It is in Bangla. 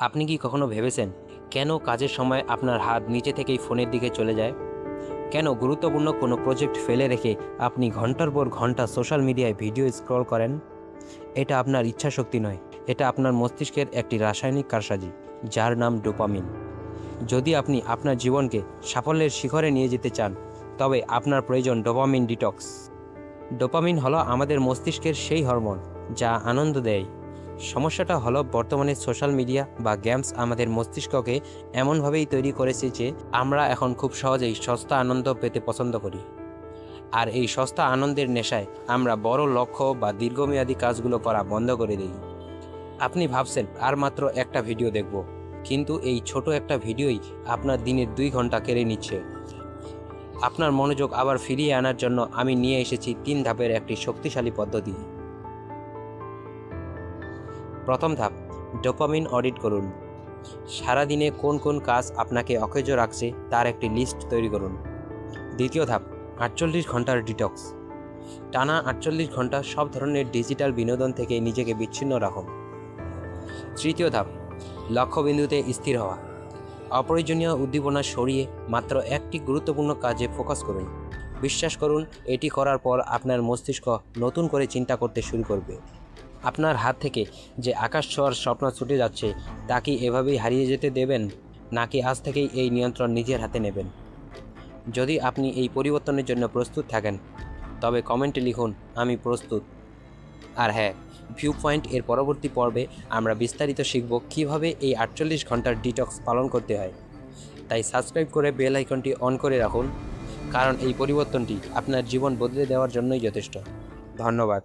আপনি কি কখনো ভেবেছেন কেন কাজের সময় আপনার হাত নিচে থেকেই ফোনের দিকে চলে যায়? কেন গুরুত্বপূর্ণ কোনো প্রজেক্ট ফেলে রেখে আপনি ঘন্টার পর ঘন্টা সোশ্যাল মিডিয়ায় ভিডিও স্ক্রল করেন? এটা আপনার ইচ্ছাশক্তি নয়, এটা আপনার মস্তিষ্কের একটি রাসায়নিক কারসাজি, যার নাম ডোপামিন। যদি আপনি আপনার জীবনকে সাফল্যের শিখরে নিয়ে যেতে চান, তবে আপনার প্রয়োজন ডোপামিন ডিটক্স। ডোপামিন হলো আমাদের মস্তিষ্কের সেই হরমোন যা আনন্দ দেয়। সমস্যাটা হলো বর্তমানে সোশ্যাল মিডিয়া বা গেমস আমাদের মস্তিষ্ককে এমনভাবেই তৈরি করেছে যে আমরা এখন খুব সহজেই সস্তা আনন্দ পেতে পছন্দ করি। আর এই সস্তা আনন্দের নেশায় আমরা বড় লক্ষ্য বা দীর্ঘমেয়াদী কাজগুলো করা বন্ধ করে দিই। আপনি ভাবছেন আর মাত্র একটা ভিডিও দেখব, কিন্তু এই ছোট একটা ভিডিওই আপনার দিনের 2 ঘন্টা কেড়ে নিচ্ছে। আপনার মনোযোগ আবার ফিরিয়ে আনার জন্য আমি নিয়ে এসেছি 3 ধাপের একটি শক্তিশালী পদ্ধতি। প্রথম ধাপ, ডোপামিন অডিট করুন। সারাদিনে কোন কোন কাজ আপনাকে অকেজো রাখছে তার একটি লিস্ট তৈরি করুন। দ্বিতীয় ধাপ, 48 ঘন্টার ডিটক্স। টানা 48 ঘন্টা সব ধরনের ডিজিটাল বিনোদন থেকে নিজেকে বিচ্ছিন্ন রাখুন। তৃতীয় ধাপ, লক্ষ্যবিন্দুতে স্থির হওয়া। অপ্রয়োজনীয় উদ্দীপনা সরিয়ে মাত্র একটি গুরুত্বপূর্ণ কাজে ফোকাস করুন। বিশ্বাস করুন, এটি করার পর আপনার মস্তিষ্ক নতুন করে চিন্তা করতে শুরু করবে। আপনার হাত থেকে যে আকাশ ছোঁয়ার স্বপ্ন ছুটে যাচ্ছে, তা কি এভাবেই হারিয়ে যেতে দেবেন, নাকি আজ থেকেই এই নিয়ন্ত্রণ নিজের হাতে নেবেন? যদি আপনি এই পরিবর্তনের জন্য প্রস্তুত থাকেন, তবে কমেন্টে লিখুন, আমি প্রস্তুত। আর হ্যাঁ, ভিউ পয়েন্ট এর পরবর্তী পর্বে আমরা বিস্তারিত শিখব কীভাবে এই 48 ঘন্টার ডিটক্স পালন করতে হয়। তাই সাবস্ক্রাইব করে বেল আইকনটি অন করে রাখুন, কারণ এই পরিবর্তনটি আপনার জীবন বদলে দেওয়ার জন্যই যথেষ্ট। ধন্যবাদ।